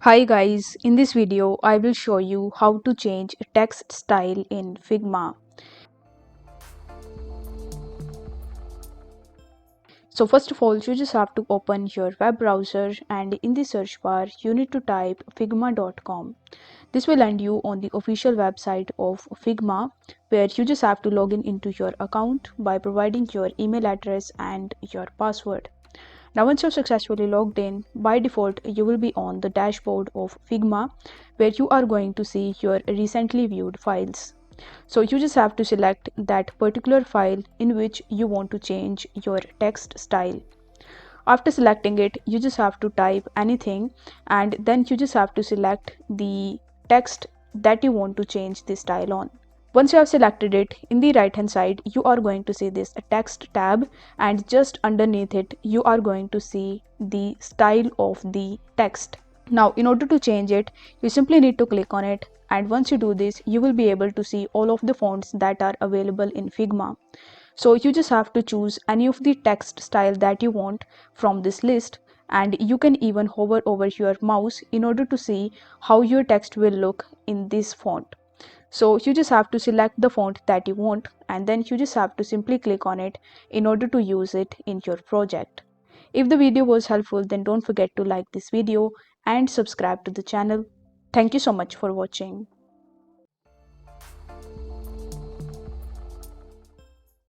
Hi guys, in this video I will show you how to change text style in Figma. So first of all, you just have to open your web browser and in the search bar you need to type figma.com. This will land you on the official website of Figma, where you just have to log in into your account by providing your email address and your password. Now once you're successfully logged in, by default you will be on the dashboard of Figma, where you are going to see your recently viewed files. So you just have to select that particular file in which you want to change your text style. After selecting it, you just have to type anything and then you just have to select the text that you want to change the style on. Once you have selected it, in the right hand side you are going to see this text tab, and just underneath it you are going to see the style of the text. Now in order to change it, you simply need to click on it, and once you do this you will be able to see all of the fonts that are available in Figma. So you just have to choose any of the text style that you want from this list, and you can even hover over your mouse in order to see how your text will look in this font. So you just have to select the font that you want, and then you just have to simply click on it in order to use it in your project. If the video was helpful, then don't forget to like this video and subscribe to the channel. Thank you so much for watching.